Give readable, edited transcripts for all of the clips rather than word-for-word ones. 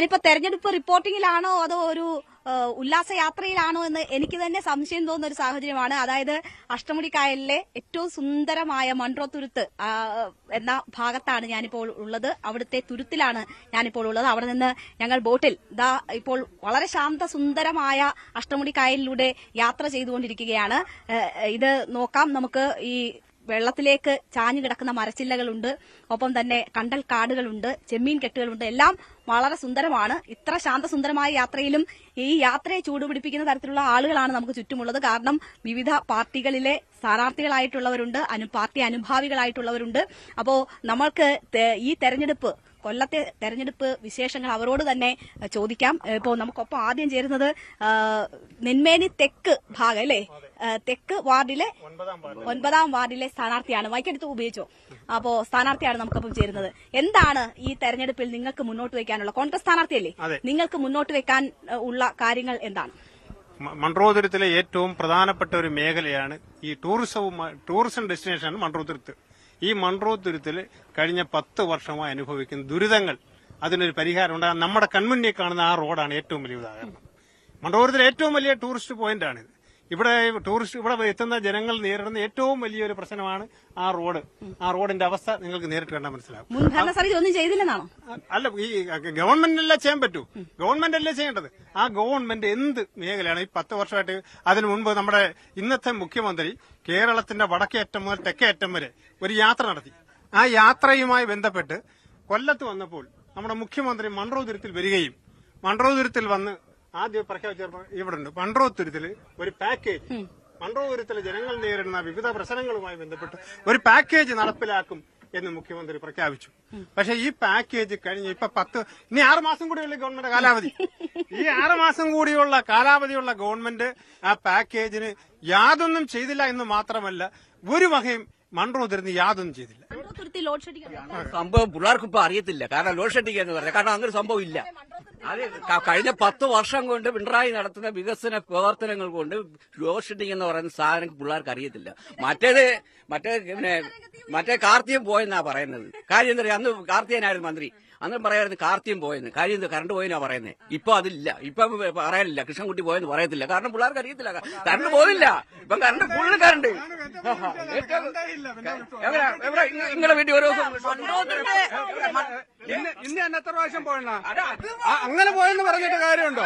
ഞാനിപ്പോ തെരഞ്ഞെടുപ്പ് റിപ്പോർട്ടിംഗിലാണോ അതോ ഒരു ഉല്ലാസയാത്രയിലാണോ എന്ന് എനിക്ക് തന്നെ സംശയം തോന്നുന്ന ഒരു സാഹചര്യമാണ്. അതായത് അഷ്ടമുടിക്കായലിലെ ഏറ്റവും സുന്ദരമായ മൺട്രോത്തുരുത്ത് എന്ന ഭാഗത്താണ് ഞാനിപ്പോൾ ഉള്ളത്. അവിടുത്തെ തുരുത്തിലാണ് ഞാനിപ്പോൾ ഉള്ളത്. അവിടെ നിന്ന് ഞങ്ങൾ ബോട്ടിൽ ഇപ്പോൾ വളരെ ശാന്തസുന്ദരമായ അഷ്ടമുടിക്കായലിലൂടെ യാത്ര ചെയ്തുകൊണ്ടിരിക്കുകയാണ്. ഇത് നോക്കാം നമുക്ക്. ഈ വെള്ളത്തിലേക്ക് ചാഞ്ഞു കിടക്കുന്ന മരച്ചില്ലകളുണ്ട്, ഒപ്പം തന്നെ കണ്ടൽ കാടുകളുണ്ട്, ചെമ്മീൻ കെട്ടുകളുണ്ട്. എല്ലാം വളരെ സുന്ദരമാണ്. ഇത്ര ശാന്തസുന്ദരമായ യാത്രയിലും ഈ യാത്രയെ ചൂടുപിടിപ്പിക്കുന്ന തരത്തിലുള്ള ആളുകളാണ് നമുക്ക് ചുറ്റുമുള്ളത്. കാരണം വിവിധ പാർട്ടികളിലെ സ്ഥാനാർത്ഥികളായിട്ടുള്ളവരുണ്ട്, പാർട്ടി അനുഭാവികളായിട്ടുള്ളവരുണ്ട്. അപ്പോ നമ്മൾക്ക് ഈ തെരഞ്ഞെടുപ്പ്, കൊല്ലത്തെ തെരഞ്ഞെടുപ്പ് വിശേഷങ്ങൾ അവരോട് തന്നെ ചോദിക്കാം. ഇപ്പോൾ നമുക്കൊപ്പം ആദ്യം ചേരുന്നത് നെന്മേനി തെക്ക് ഭാഗം അല്ലേ, തെക്ക് വാർഡിലെ 9ാം വാർഡിലെ സ്ഥാനാർത്ഥിയാണ്. മൈക്കെടുത്ത് ഉപയോഗിച്ചോ. അപ്പോ സ്ഥാനാർത്ഥിയാണ് നമുക്കൊപ്പം ചേരുന്നത്. എന്താണ് ഈ തെരഞ്ഞെടുപ്പിൽ നിങ്ങൾക്ക് മുന്നോട്ട് വെക്കാനുള്ള, കോൺഗ്രസ് സ്ഥാനാർത്ഥിയല്ലേ, നിങ്ങൾക്ക് മുന്നോട്ട് വെക്കാൻ ഉള്ള കാര്യങ്ങൾ എന്താണ്? മൺട്രോതുരുത്തിലെ ഏറ്റവും പ്രധാനപ്പെട്ട ഒരു മേഖലയാണ് ഈ ടൂറിസം ഡെസ്റ്റിനേഷനാണ് മൺട്രോതുരുത്ത്. ഈ മൺട്രോത്തുരുത്തിൽ കഴിഞ്ഞ 10 വർഷമായി അനുഭവിക്കുന്ന ദുരിതങ്ങൾ, അതിനൊരു പരിഹാരം ഉണ്ടാകാൻ നമ്മുടെ കൺമുന്നിൽ കാണുന്ന ആ റോഡാണ് ഏറ്റവും വലിയ ഉദാഹരണം. മൺട്രോത്തുരുത്തിലെ ഏറ്റവും വലിയ ടൂറിസ്റ്റ് പോയിന്റാണിത്. ഇവിടെ എത്തുന്ന ജനങ്ങൾ നേരിടുന്ന ഏറ്റവും വലിയൊരു പ്രശ്നമാണ് ആ റോഡ്. ആ റോഡിന്റെ അവസ്ഥ നിങ്ങൾക്ക് നേരിട്ട് കണ്ടാൽ മനസ്സിലാവും. ഒന്നും ചെയ്തില്ലെന്നാണോ? അല്ല, ഈ ഗവൺമെന്റിനല്ലേ ചെയ്യാൻ പറ്റൂ, ഗവൺമെന്റ് അല്ലേ ചെയ്യേണ്ടത്. ആ ഗവൺമെന്റ് എന്ത് മേഖലയാണ് ഈ 10 വർഷമായിട്ട്? അതിനു മുൻപ് നമ്മുടെ ഇന്നത്തെ മുഖ്യമന്ത്രി കേരളത്തിന്റെ വടക്കേ അറ്റം മുതൽ തെക്കേ അറ്റം വരെ ഒരു യാത്ര നടത്തി. ആ യാത്രയുമായി ബന്ധപ്പെട്ട് കൊല്ലത്ത് വന്നപ്പോൾ നമ്മുടെ മുഖ്യമന്ത്രി മൺട്രോതുരുത്തിൽ വരികയും മൺട്രോതുരുത്തിൽ വന്ന് ആദ്യം പ്രഖ്യാപിച്ചപ്പോൾ ഇവിടെ ഉണ്ട് മൺട്രോത്തുരുത്തിൽ ഒരു പാക്കേജ്, മൺട്രോതുരുത്തിലെ ജനങ്ങൾ നേരിടുന്ന വിവിധ പ്രശ്നങ്ങളുമായി ബന്ധപ്പെട്ട് ഒരു പാക്കേജ് നടപ്പിലാക്കും എന്ന് മുഖ്യമന്ത്രി പ്രഖ്യാപിച്ചു. പക്ഷെ ഈ പാക്കേജ് കഴിഞ്ഞ് ഇനി 6 മാസം കൂടിയുള്ള ഗവൺമെന്റ് കാലാവധി, ഈ 6 മാസം കൂടിയുള്ള കാലാവധിയുള്ള ഗവൺമെന്റ് ആ പാക്കേജിന് യാതൊന്നും ചെയ്തില്ല എന്ന് മാത്രമല്ല, ഒരു വകയും മൺട്രോതുരുത്തി യാതൊന്നും ചെയ്തില്ല. സംഭവം പിള്ളേർക്ക് ഇപ്പൊ അറിയത്തില്ല. കാരണം ലോഡ് ഷെഡിംഗ് എന്ന് പറഞ്ഞാൽ, കാരണം അങ്ങനെ സംഭവം ഇല്ല. അത് കഴിഞ്ഞ 10 വർഷം കൊണ്ട് പിണറായി നടത്തുന്ന വികസന പ്രവർത്തനങ്ങൾ കൊണ്ട് ലോഡ് ഷെഡിംഗ് എന്ന് പറയുന്ന സാധനം പിള്ളേർക്ക് അറിയത്തില്ല. മറ്റേ കാർത്തിയം പോയെന്നാ പറയുന്നത്. കാര്യം എന്താ പറയുക, അന്ന് കാർത്തിയനായിരുന്നു മന്ത്രി, അന്ന് പറയായിരുന്നു കാർത്തിയം പോയെന്ന്. കാര്യം എന്താ, കറണ്ട് പോയെന്നാ പറയുന്നത്. ഇപ്പൊ അതില്ല, ഇപ്പൊ പറയാനില്ല. കൃഷ്ണൻകുട്ടി പോയെന്ന് പറയത്തില്ല, കാരണം പിള്ളേർക്ക് അറിയത്തില്ല. കറണ്ട് പോയില്ല, ഇപ്പൊ കറണ്ട് ഫുള്ള് കറണ്ട്. നിങ്ങളുടെ വീട്ടിൽ ഓരോ ഇന്ന് തന്നെ എത്ര പ്രാവശ്യം പോയെന്നാ? അങ്ങനെ പോയെന്ന് പറഞ്ഞിട്ട് കാര്യമുണ്ടോ?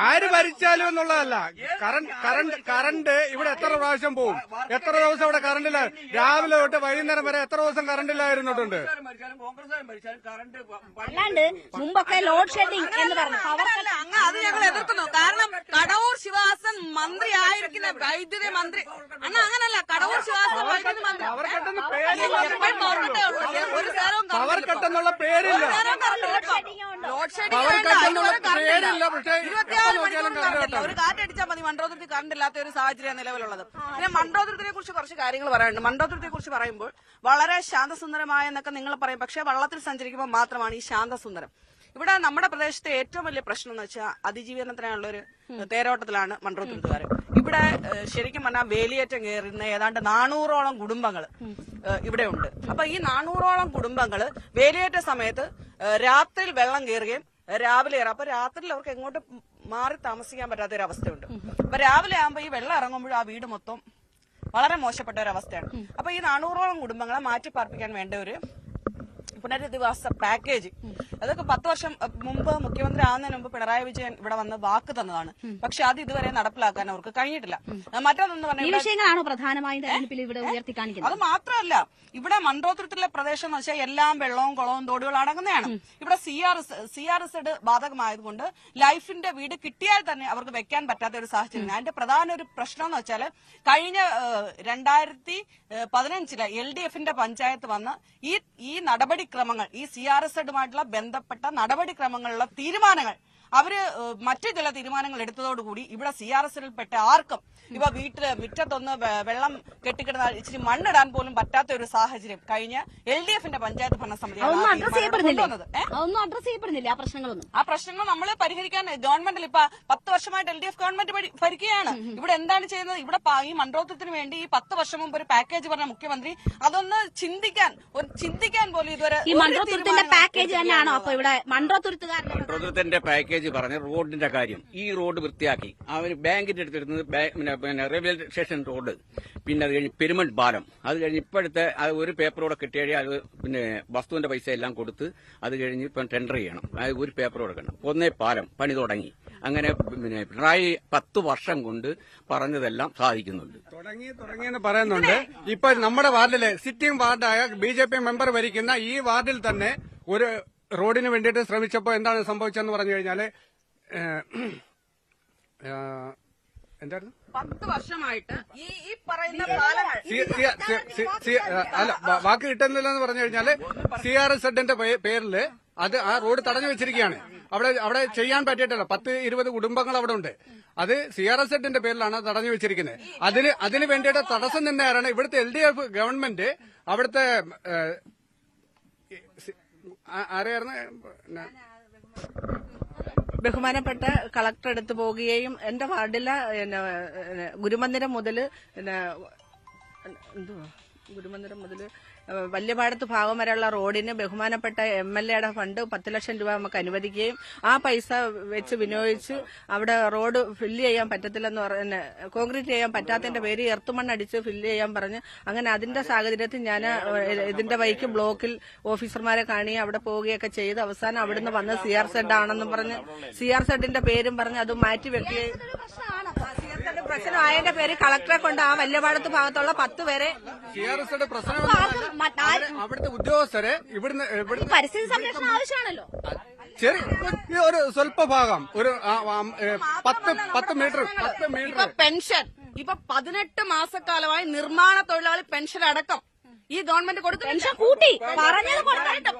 ആര് ഭരിച്ചാലും എന്നുള്ളതല്ല, കറണ്ട് ഇവിടെ എത്ര പ്രാവശ്യം പോവും? എത്ര ദിവസം ഇവിടെ കറണ്ടില്ല? രാവിലെ തൊട്ട് വൈകുന്നേരം വരെ എത്ര ദിവസം കറണ്ടില്ലായിരുന്നിട്ടുണ്ട്? അല്ലാണ്ട് മുമ്പൊക്കെ ലോഡ് ഷെഡിംഗ് എന്ന് പറഞ്ഞു അത് ഞങ്ങൾ എതിർക്കുന്നു. കാരണം കടവൂർ ശിവദാസൻ മന്ത്രി ആയിരിക്കുന്ന വൈദ്യുതി മന്ത്രി അങ്ങനല്ല. കടവൂർ ശിവദാസൻ വൈദ്യുതി മന്ത്രി പവർ കട്ടെന്നുള്ള പേരില്ല, ലോഡ് ഷെഡിംഗ് പേരില്ല. പക്ഷേ 24 മണിക്കൂർ കറണ്ടില്ല. ഒരു കാറ്റടിച്ചാൽ മതി, മൺട്രോതുരുത്തി കറണ്ടില്ലാത്ത ഒരു സാഹചര്യം നിലവിലുള്ളത്. പിന്നെ മൺട്രോതുരുത്തിനെ കുറിച്ച് കുറച്ച് കാര്യങ്ങൾ പറയാനുണ്ട്. മൺട്രോതുരുത്തിനെ കുറിച്ച് പറയുമ്പോൾ വളരെ ശാന്തസുന്ദരമായ എന്നൊക്കെ നിങ്ങൾ പറയും, പക്ഷെ വള്ളത്തിൽ സഞ്ചരിക്കുമ്പോൾ മാത്രമാണ് ഈ ശാന്തസുന്ദരം. ഇവിടെ നമ്മുടെ പ്രദേശത്തെ ഏറ്റവും വലിയ പ്രശ്നം എന്ന് വെച്ചാൽ അതിജീവനത്തിനുള്ള ഒരു തേരോട്ടത്തിലാണ് മൺട്രോത്തുരുത്തുകാർ. ഇവിടെ ശരിക്കും പറഞ്ഞാൽ വേലിയേറ്റം കയറുന്ന ഏതാണ്ട് 400ഓളം കുടുംബങ്ങൾ ഇവിടെ ഉണ്ട്. അപ്പൊ ഈ 400ഓളം കുടുംബങ്ങൾ വേലിയേറ്റ സമയത്ത് രാത്രിയിൽ വെള്ളം കയറുകയും രാവിലെ അപ്പൊ രാത്രിയിൽ അവർക്ക് എങ്ങോട്ട് മാറി താമസിക്കാൻ പറ്റാത്ത ഒരു അവസ്ഥയുണ്ട്. അപ്പൊ രാവിലെ ആകുമ്പോൾ ഈ വെള്ളം ഇറങ്ങുമ്പോഴും ആ വീട് മൊത്തം വളരെ മോശപ്പെട്ട ഒരു അവസ്ഥയാണ്. അപ്പൊ ഈ 400ഓളം കുടുംബങ്ങളെ മാറ്റിപ്പാർപ്പിക്കാൻ വേണ്ട ഒരു പുനരധിവാസ പാക്കേജ്, അതൊക്കെ 10 വർഷം മുമ്പ് മുഖ്യമന്ത്രി ആവുന്നതിന് മുമ്പ് പിണറായി വിജയൻ ഇവിടെ വന്ന് വാക്ക് തന്നതാണ്. പക്ഷെ അത് ഇതുവരെ നടപ്പിലാക്കാൻ അവർക്ക് കഴിഞ്ഞിട്ടില്ല. മറ്റൊന്നെന്ന് പറഞ്ഞാൽ അത് മാത്രമല്ല, ഇവിടെ മൺട്രോത്തുരുത്തിലെ പ്രദേശം എന്ന് വെച്ചാൽ എല്ലാം വെള്ളവും കുളവും തോടുകളും അടങ്ങുന്നതാണ്. ഇവിടെ CRZ ബാധകമായതുകൊണ്ട് ലൈഫിന്റെ വീട് കിട്ടിയാൽ തന്നെ അവർക്ക് വെക്കാൻ പറ്റാത്ത ഒരു സാഹചര്യം. അതിന്റെ പ്രധാന ഒരു പ്രശ്നം എന്ന് വെച്ചാൽ കഴിഞ്ഞ 2015 LDFന്റെ പഞ്ചായത്ത് വന്ന് ഈ നടപടിക്രമങ്ങൾ, ഈ CRZ ബന്ധപ്പെട്ട നടപടിക്രമങ്ങളിലുള്ള തീരുമാനങ്ങൾ അവര് മറ്റു ചില തീരുമാനങ്ങൾ എടുത്തതോടുകൂടി ഇവിടെ CRSൽ പെട്ട ആർക്കും ഇപ്പൊ വീട്ടില് മുറ്റത്തൊന്ന് വെള്ളം കെട്ടിക്കിടന്ന ഇച്ചിരി മണ്ണിടാൻ പോലും പറ്റാത്ത ഒരു സാഹചര്യം കഴിഞ്ഞ LDFന്റെ പഞ്ചായത്ത് ഭരണസമിതി അതൊന്നും അഡ്രസ് ചെയ്യപ്പെടുന്നില്ല ആ പ്രശ്നങ്ങൾ നമ്മൾ പരിഹരിക്കാൻ ഗവൺമെന്റിൽ ഇപ്പൊ 10 വർഷമായിട്ട് LDF ഗവൺമെന്റ് ഭരിക്കുകയാണ്. ഇവിടെ എന്താണ് ചെയ്യുന്നത്? ഇവിടെ ഈ മൺട്രോത്തുരത്തിന് വേണ്ടി ഈ 10 വർഷം മുമ്പ് ഒരു പാക്കേജ് പറഞ്ഞ മുഖ്യമന്ത്രി അതൊന്ന് ചിന്തിക്കാൻ പോലും ഇതുവരെ ഈ മൺട്രോത്തുരത്തിന്റെ പാക്കേജ് തന്നെയാണോ അപ്പൊ ഇവിടെ മൺട്രോത്തുരത്തിന്റെ പാക്കേജ് പറഞ്ഞ റോഡിന്റെ കാര്യം, ഈ റോഡ് വൃത്തിയാക്കി അവര് ബാങ്കിന്റെ അടുത്തിരുന്നത് പിന്നെ റെയിൽവേ സ്റ്റേഷൻ റോഡ്, പിന്നെ അത് കഴിഞ്ഞ് പെരുമൺ പാലം, അത് കഴിഞ്ഞ് ഇപ്പോഴത്തെ അത് ഒരു പേപ്പറോടെ കിട്ടിയാൽ അത് പിന്നെ വസ്തുവിന്റെ പൈസ എല്ലാം കൊടുത്ത് അത് കഴിഞ്ഞ് ഇപ്പം ടെൻഡർ ചെയ്യണം, അത് ഒരു പേപ്പർ കൊടുക്കണം. ഒന്നേ പാലം പണി തുടങ്ങി. അങ്ങനെ പിന്നെ പിണറായി 10 വർഷം കൊണ്ട് പറഞ്ഞതെല്ലാം സാധിക്കുന്നുണ്ട്. തുടങ്ങിയെന്ന് പറയുന്നുണ്ട്. ഇപ്പൊ നമ്മുടെ വാർഡിലെ സിറ്റിംഗ് വാർഡായ BJP മെമ്പർ ഭരിക്കുന്ന ഈ വാർഡിൽ തന്നെ ഒരു റോഡിന് വേണ്ടിയിട്ട് ശ്രമിച്ചപ്പോ എന്താണ് സംഭവിച്ചതെന്ന് പറഞ്ഞു കഴിഞ്ഞാല് എന്തായിരുന്നു 10 വർഷമായിട്ട് ഈ പറയുന്ന പാലങ്ങൾ അല്ല വാക്ക് കിട്ടുന്നില്ലെന്ന് പറഞ്ഞു കഴിഞ്ഞാല് CRSന്റെ പേരില് അത് ആ റോഡ് തടഞ്ഞു വെച്ചിരിക്കുകയാണ്. അവിടെ ചെയ്യാൻ പറ്റിയിട്ടില്ല. 10-20 കുടുംബങ്ങൾ അവിടെ ഉണ്ട്. അത് CRSന്റെ പേരിലാണ് തടഞ്ഞു വെച്ചിരിക്കുന്നത്. അതിന് വേണ്ടിയിട്ട് തടസ്സം നിന്നാണ് ഇവിടുത്തെ LDF ഗവൺമെന്റ്. അവിടുത്തെ ആരെയായിരുന്നു ബഹുമാനപ്പെട്ട കളക്ടർ എടുത്തു പോവുകയും എന്റെ വാർഡിലെ ഗുരുമന്ദിരം മുതൽ വല്യപാടത്ത് ഭാഗം വരെയുള്ള റോഡിന് ബഹുമാനപ്പെട്ട MLAയുടെ ഫണ്ട് 10 ലക്ഷം രൂപ നമുക്ക് അനുവദിക്കുകയും ആ പൈസ വെച്ച് വിനിയോഗിച്ച് അവിടെ റോഡ് ഫില്ല് ചെയ്യാൻ പറ്റത്തില്ലെന്ന് പറഞ്ഞ് കോൺക്രീറ്റ് ചെയ്യാൻ പറ്റാത്തതിന്റെ പേര് എർത്തുമണ്ണടിച്ച് ഫില്ല് ചെയ്യാൻ പറഞ്ഞ് അങ്ങനെ അതിന്റെ സാഹചര്യത്തിൽ ഞാൻ ഇതിന്റെ വഴിക്ക് ബ്ലോക്കിൽ ഓഫീസർമാരെ കാണി അവിടെ പോവുകയൊക്കെ ചെയ്ത് അവസാനം അവിടുന്ന് വന്ന് CRZ ആണെന്നും പറഞ്ഞ് CRZന്റെ പേരും പറഞ്ഞ് അത് മാറ്റി വെക്കുകയും പ്രശ്നമായതിന്റെ പേര് കളക്ടറെ കൊണ്ട് ആ വല്യപാടത്ത് ഭാഗത്തുള്ള 10 പേരെ CRSയുടെ പ്രശ്നം അവിടുത്തെ ഉദ്യോഗസ്ഥരെ ഇവിടുന്ന് പരിസ്ഥിതി സംരക്ഷണം ആവശ്യമാണല്ലോ. ഒരു സ്വല്പ ഭാഗം ഒരു 10 മീറ്റർ പെൻഷൻ ഇപ്പൊ 18 മാസക്കാലമായി നിർമ്മാണ തൊഴിലാളി പെൻഷൻ അടക്കം ഈ ഗവൺമെന്റ് കൊടുത്തു. പെൻഷൻ കൂട്ടി പറഞ്ഞത്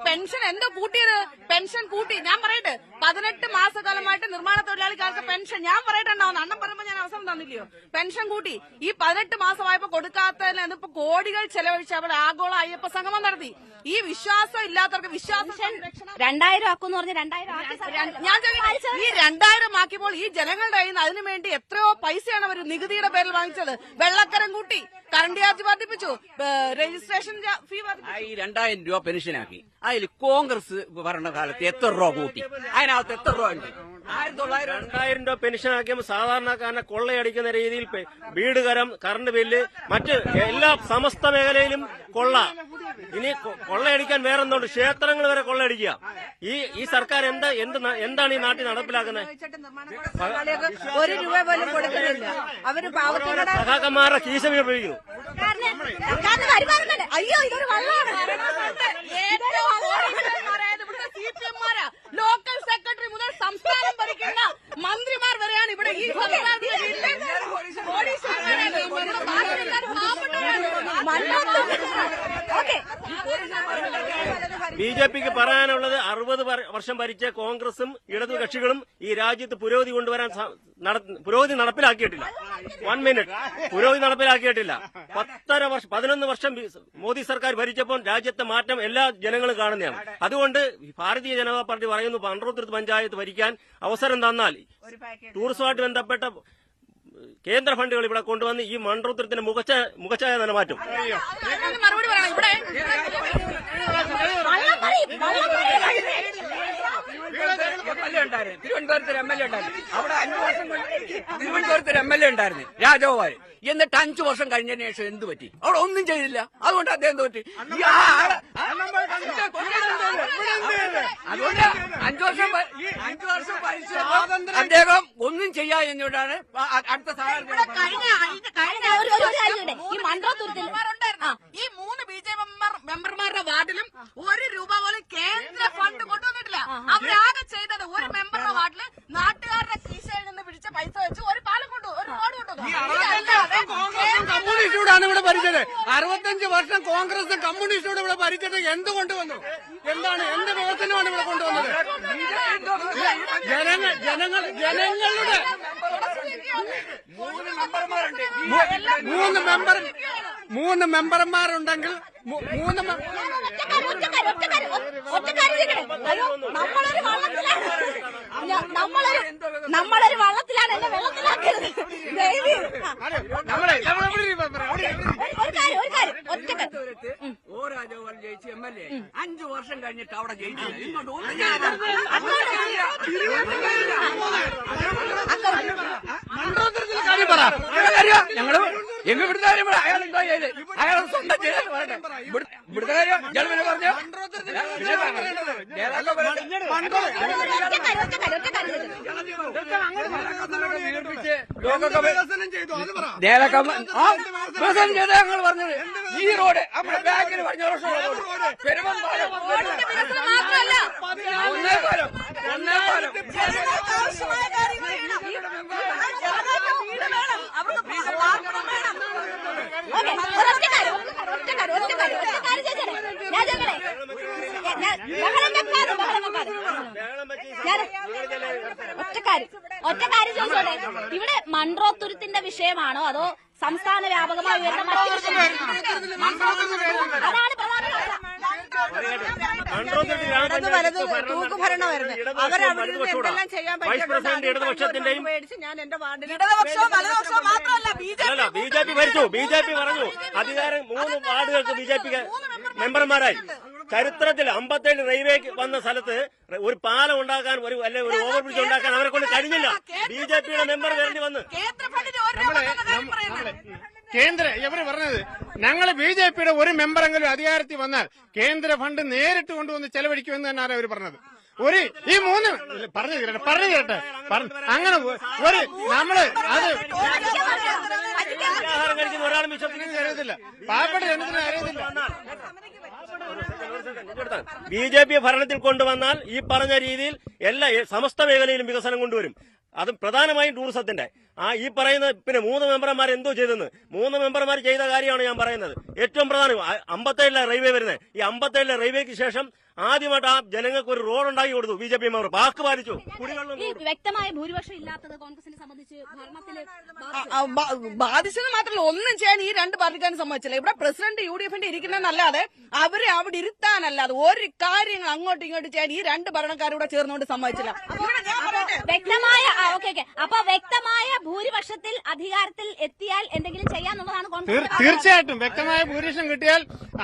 പെൻഷൻ എന്തോ കൂട്ടിയത്? പെൻഷൻ കൂട്ടി. ഞാൻ പറയട്ടെ, 18 മാസക്കാലമായിട്ട് നിർമ്മാണ തൊഴിലാളിക്കാർക്ക് പെൻഷൻ ഞാൻ പറയട്ടുണ്ടാവുന്ന അണ്ണം പറയുമ്പോ ഞാൻ അവസരം തന്നില്ലയോ? പെൻഷൻ കൂട്ടി. ഈ 18 മാസമായപ്പോ കൊടുക്കാത്തതിന് ഇപ്പൊ കോടികൾ ചെലവഴിച്ച് അവിടെ ആഗോള അയ്യപ്പ സംഗമം നടത്തി. ഈ വിശ്വാസം ഇല്ലാത്തവർക്ക് വിശ്വാസം 2000 ആക്കുമെന്ന് പറഞ്ഞ് 2000 ഞാൻ ഈ 2000 ആക്കിയപ്പോൾ ഈ ജനങ്ങളുടെ കയ്യിൽ നിന്ന് അതിനുവേണ്ടി എത്രയോ പൈസയാണ് അവർ നികുതിയുടെ പേരിൽ വാങ്ങിച്ചത്. വെള്ളക്കരം കൂട്ടി, കറണ്ട് ചാർജ് വർദ്ധിപ്പിച്ചു, രജിസ്ട്രേഷൻ ഫീ വർദ്ധിപ്പിച്ചു. ഈ 2000 രൂപ പെൻഷനാക്കി. അതിൽ കോൺഗ്രസ് ഭരണകാലത്ത് എത്ര രൂപ കൂട്ടി? അതിനകത്ത് എത്ര രൂപ ഉണ്ട്? 2000 രൂപ പെൻഷനാക്കിയപ്പോൾ സാധാരണക്കാരനെ കൊള്ളയടിക്കുന്ന രീതിയിൽ വീട് കരം, കറണ്ട് ബില്ല്, മറ്റ് എല്ലാ സമസ്ത മേഖലയിലും കൊള്ള. ഇനി കൊള്ളയടിക്കാൻ വേറെന്തുണ്ട്? ക്ഷേത്രങ്ങൾ വരെ കൊള്ളയടിക്കുക. ഈ സർക്കാർ എന്താണ് ഈ നാട്ടിൽ നടപ്പിലാക്കുന്നത്? ഒരു രൂപ പോലും കൊടുക്കുന്നില്ല. അവര് സഖാക്കന്മാരുടെ കീശ വീർപ്പിക്കുന്നു. അയ്യോ ഇതൊരു വള്ളമാണ്. ലോക്കൽ സെക്രട്ടറി മുതൽ സംസ്ഥാനം ഭരിക്കുന്ന മന്ത്രിമാർ വരെയാണ് ഇവിടെ ഈ BJPക്ക് പറയാനുള്ളത് 60 വർഷം ഭരിച്ച കോൺഗ്രസും ഇടതുകക്ഷികളും ഈ രാജ്യത്ത് പുരോഗതി കൊണ്ടുവരാൻ പുരോഗതി നടപ്പിലാക്കിയിട്ടില്ല. 1 മിനിറ്റ് പുരോഗതി നടപ്പിലാക്കിയിട്ടില്ല. 11 വർഷം മോദി സർക്കാർ ഭരിച്ചപ്പോൾ രാജ്യത്തെ മാറ്റം എല്ലാ ജനങ്ങളും കാണുന്നതാണ്. അതുകൊണ്ട് ഭാരതീയ ജനതാ പാർട്ടി പറയുന്നു, മൺട്രോത്തുരുത്ത് പഞ്ചായത്ത് ഭരിക്കാൻ അവസരം തന്നാൽ ടൂറിസവുമായിട്ട് ബന്ധപ്പെട്ട കേന്ദ്ര ഫണ്ടുകൾ ഇവിടെ കൊണ്ടുവന്ന് ഈ മൺട്രോത്തുരത്തിന്റെ മുഖച്ഛായ തന്നെ മാറ്റും. മറുപടി പറയണം. ഇവിടെ തിരുവനന്തപുരത്ത് MLA ഉണ്ടായിരുന്നു. അവിടെ 5 വർഷം തിരുവനന്തപുരത്ത് MLA ഉണ്ടായിരുന്നു, രാജഗോപാൽ. എന്നിട്ട് 5 വർഷം കഴിഞ്ഞതിന് ശേഷം എന്ത് പറ്റി? അവിടെ ഒന്നും ചെയ്തില്ല. അതുകൊണ്ട് അദ്ദേഹം തോറ്റി. അതുകൊണ്ട് 5 വർഷം അദ്ദേഹം ഒന്നും ചെയ്യാതിരുന്നോണ്ടാണ് അടുത്ത ഈ മൺട്രോത്തുരത്തിൽ ഈ 3 BJP മെമ്പർമാരുടെ വാർഡിലും 1 രൂപ പോലും കേന്ദ്ര ഫണ്ട് കൊണ്ടുവന്നിട്ടില്ല. അവരാകെ ചെയ്തത് ഒരു മെമ്പറുടെ വാർഡില് നാട്ടുകാരുടെ കീശയിൽ നിന്ന് പിടിച്ച പൈസ വെച്ച് ഒരു പാലം കൊണ്ടുപോകും, ഒരു റോഡ് കൊണ്ടുപോകും. കമ്മ്യൂണിസ്റ്റോടാണ് ഇവിടെ ഭരിച്ചത്. 65 വർഷം കോൺഗ്രസ് കമ്മ്യൂണിസ്റ്റോട് ഇവിടെ ഭരിച്ചത് എന്ത് കൊണ്ടുവന്നു? എന്താണ് എന്ത് പ്രവർത്തനമാണ് ഇവിടെ കൊണ്ടുവന്നത്? ജനങ്ങളുടെ മൂന്ന് മെമ്പർമാരുണ്ടെങ്കിൽ നമ്മളൊരു വള്ളത്തിലാണ് എന്നെ വെള്ളത്തിലാക്കരുത്. ഓ രാജഗോപാൽ ജയിച്ച MLA 5 വർഷം കഴിഞ്ഞിട്ട് അവിടെ ജയിച്ചു. ഞങ്ങള് എങ്ങ ഇവിടുത്തെ കാര്യം അയാൾ എന്തോ ചെയ്ത് അയാൾ സ്വന്തം ചെയ്താൽ പറയട്ടെ. ഇവിടുത്തെ കാര്യം ജനവിനെ പറഞ്ഞു വികസനം ചെയ്ത ഞങ്ങൾ പറഞ്ഞത് ഈ റോഡ് നമ്മുടെ ബാങ്കിന് പറഞ്ഞ പെരുമന്താനം ഒറ്റ കാര്യം ചോദിച്ചോട്ടെ, ഇവിടെ മൺട്രോത്തുരുത്തിന്റെ വിഷയമാണോ അതോ സംസ്ഥാന വ്യാപകമായി വരുന്ന മറ്റു വിഷയമാണോ? അതാണ് പ്രധാന വൈസ് പ്രസിഡന്റ് ഇടതുപക്ഷത്തിന്റെയും ഞാൻ എന്റെ വാർഡിൽ ഇടതുപക്ഷവും വലതുപക്ഷവും മാത്രമല്ല BJP ഭരിച്ചു. BJP പറഞ്ഞു അധികാരം 3 വാർഡുകൾക്ക് BJP മെമ്പർമാരായി. ചരിത്രത്തിൽ 57 റെയിൽവേക്ക് വന്ന സ്ഥലത്ത് ഒരു പാലം ഉണ്ടാക്കാൻ ഒരു ഓവർ ബ്രിഡ്ജ് ഉണ്ടാക്കാൻ അവരെ കൊണ്ട് കഴിഞ്ഞില്ല. BJPയുടെ മെമ്പർ വരേണ്ടി വന്ന് ഇവര് പറഞ്ഞത് ഞങ്ങൾ BJPയുടെ ഒരു മെമ്പറെങ്കിലും അധികാരത്തിൽ വന്നാൽ കേന്ദ്ര ഫണ്ട് നേരിട്ട് കൊണ്ടുവന്ന് ചെലവഴിക്കുമെന്ന് തന്നെയാണ് അവർ പറഞ്ഞത്. ഈ 3 പറഞ്ഞു കേട്ടെ അങ്ങനെ ഒരു നമ്മള് അത് ആഹാരം കഴിക്കുന്ന ഒരാളും വിശ്വസിക്കുന്നത് അറിയത്തില്ല, പാവപ്പെട്ട ജനത്തിന് അറിയത്തില്ല. BJP ഭരണത്തിൽ കൊണ്ടുവന്നാൽ ഈ പറഞ്ഞ രീതിയിൽ എല്ലാ സമസ്ത മേഖലയിലും വികസനം കൊണ്ടുവരും. അത് പ്രധാനമായും ടൂറിസത്തിന്റെ ഈ പറയുന്ന പിന്നെ 3 മെമ്പർമാർ എന്തോ ചെയ്തെന്ന് 3 മെമ്പർമാർ ചെയ്ത കാര്യമാണ് ഞാൻ പറയുന്നത്. ഏറ്റവും പ്രധാനം 57 റെയിൽവേ വരുന്നത്. ഈ 57 റെയിൽവേക്ക് ശേഷം ആദ്യമായിട്ട് ആ ജനങ്ങൾക്ക് ഒരു റോഡ് ഉണ്ടാക്കി കൊടുത്തു BJP മെമ്പർ. വാക്ക് പാലിച്ചു. വ്യക്തമായ ഭൂരിപക്ഷം ഇല്ലാത്തത് കോൺഗ്രസിനെ സംബന്ധിച്ച് ഭരണത്തിൽ ബാധിച്ചത് മാത്രമല്ല ഒന്നും ചെയ്യാൻ ഈ 2 പാർട്ടിക്കാരും സമ്മതിച്ചില്ല. ഇവിടെ പ്രസിഡന്റ് UDFന്റെ ഇരിക്കുന്നതെന്നല്ലാതെ അവരെ അവിടെ ഇരുത്താനല്ലാതെ ഒരു കാര്യങ്ങൾ അങ്ങോട്ടും ഇങ്ങോട്ടും ചെയ്യാൻ ഈ 2 ഭരണക്കാരൂടെ ചേർന്നുകൊണ്ട് സമ്മതിച്ചില്ല. വ്യക്തമായ അപ്പൊ വ്യക്തമായ ഭൂരിപക്ഷത്തിൽ അധികാരത്തിൽ എത്തിയാൽ എന്തെങ്കിലും ചെയ്യാന്നുള്ളതാണ് കോൺഗ്രസ്. തീർച്ചയായിട്ടും വ്യക്തമായ ഭൂരിപക്ഷം കിട്ടിയാൽ